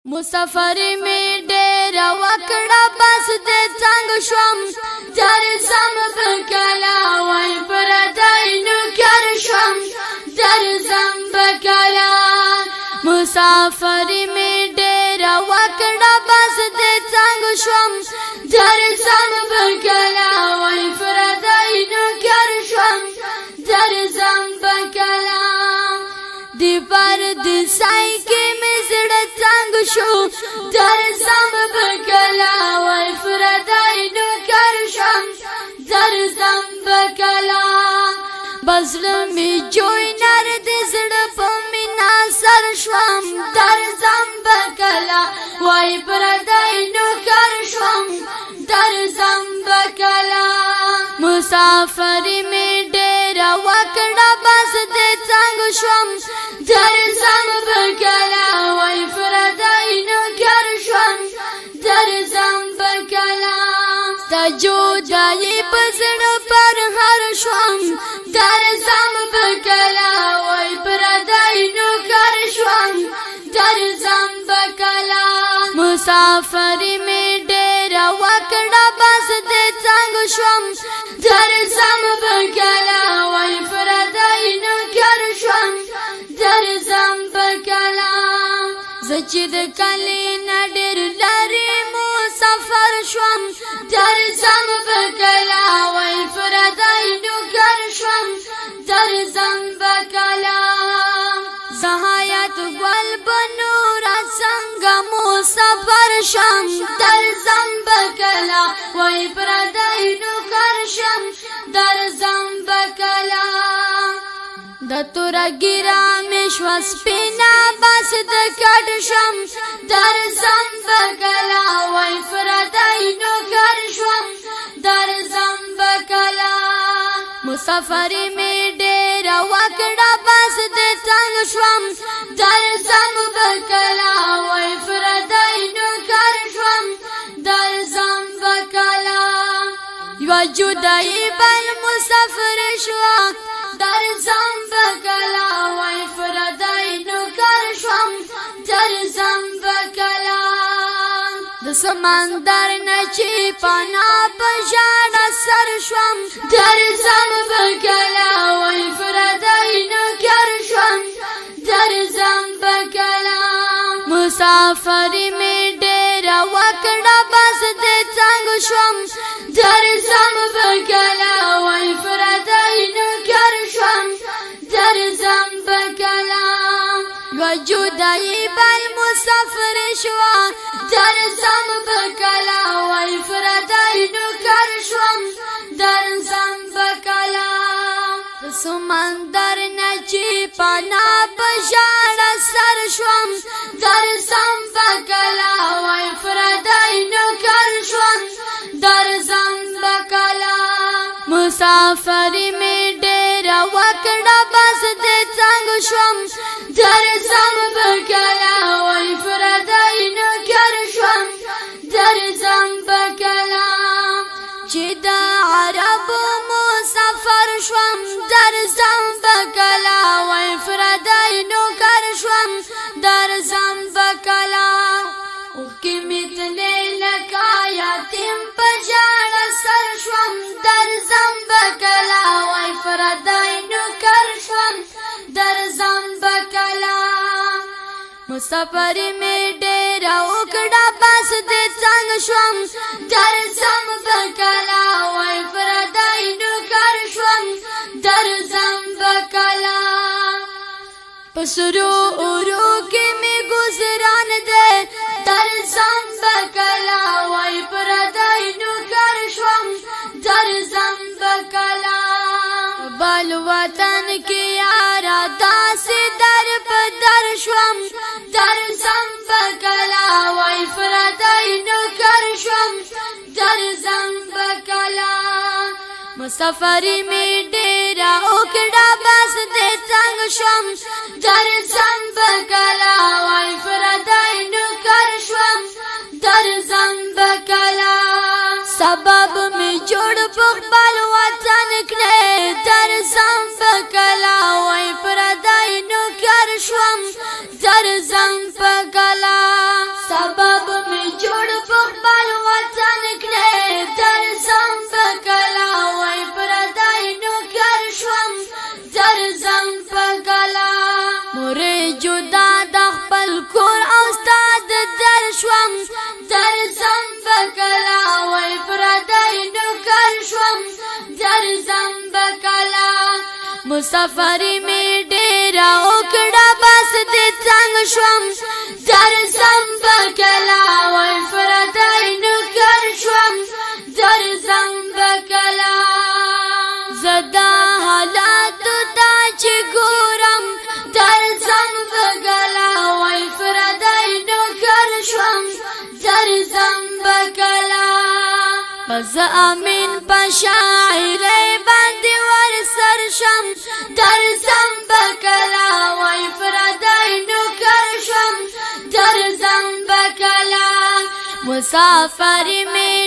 مسافر می ډیر وکړه بس د څنګه شوم در زم بکلا وای پر دای نو کر شوم در زم بکلا مسافر می ډیر وکړه بس د څنګه شوم در زم بکلا وای پر دای نو کر شوم در زم بکلا دی پر د سای کې مزړه څنګه شو در زم بکلا وای فردای نو کر شم در زم بکلا بزړه می جوړ نار دې زړه په مینا سر شوم در زم بکلا وای فردای نو کر شم در زم بکلا مسافر می ډیر وکړه بس دې څنګه شوم در زم بکلا وای فردای نو کر شوم در زم بکلا تجودای پزړه پر هر شوم در زم بکلا وای فردای نو کر شوم در زم بکلا مسافر می ډیر وکړه بس دې څنګه شوم در زم بکلا وای فردای نو کر شوم در زم بکلا زچې د کلی نډر لري مسافر شوم در زم بکلا وای فردای نو کر شوم در زم بکلا زهایت ګل بنور څنګه مسافر شوم در زم بکلا وای فردای نو کر شوم در زم بکلا د تور ګرا مشوس پینا بس د کډ شم در زم بکلا وای فردای نو کر شم در زم بکلا مسافر می ډیر وکړه بس د څنګه شم در زم بکلا وای فردای نو کر شم در زم بکلا یو جدای بل مسافر شوا در زم بکلا وای فردای نو کر شوم در زم بکلا د سمندر نچی پانا پژاړ سر شوم در زم بکلا وای فردای نو کر شوم در زم بکلا مسافر می ډیر وکړه بس د څنګه شوم در زم بکلا وای فردای نو کر شوم در زم بکلا وجودای بل مسافر شوا در زم بکلا وای فردای نو کر شوم در زم بکلا سمندر نچی پانا پژاړ سر شوم در زم بکلا وای فردای نو کر شوم در زم بکلا مسافر می ډیر وکړه بس د څنګه شوم در زم بکلا وای فردای نو کر شوم در زم بکلا چې د عربو مسافر شوم در زم بکلا وای فردای نو کر شوم در زم بکلا او کې متلې لکا یتیم پجاړ سر شوم در زم بکلا وای فردای نو کر شوم در زم بکلا مسافر می ډیر وکړه بس د څنګه شوم در زم بکلا وای فردای نو کر شوم در زم بکلا پسرو اورو کې می گزاران ده در زم بکلا وای فردای نو کر شوم در زم بکلا بل وطن کې یارا داس در په در شوم در زم بکلا وای فردای نو کر شوم در زم بکلا مسافر می ډیر وکړه بس د څنګه شوم در زم بکلا وای فردای نو کر شوم در زم بکلا سبب می جوړ په خپل وطن کې در زم بکلا وای فردای نو کر شوم در زم بکلا سفر می ډیرا وکړه بس دې څنګه شوم درځم بکلا وای پردی نوکر شوم درځم بکلا زدا حالات دا چې ګورم درځم بکلا وای پردی نوکر شوم درځم بکلا پس امین پشاعر باندې ور سر شم درځم بکلا وای پردی نوکر شم درځم بکلا مسافر می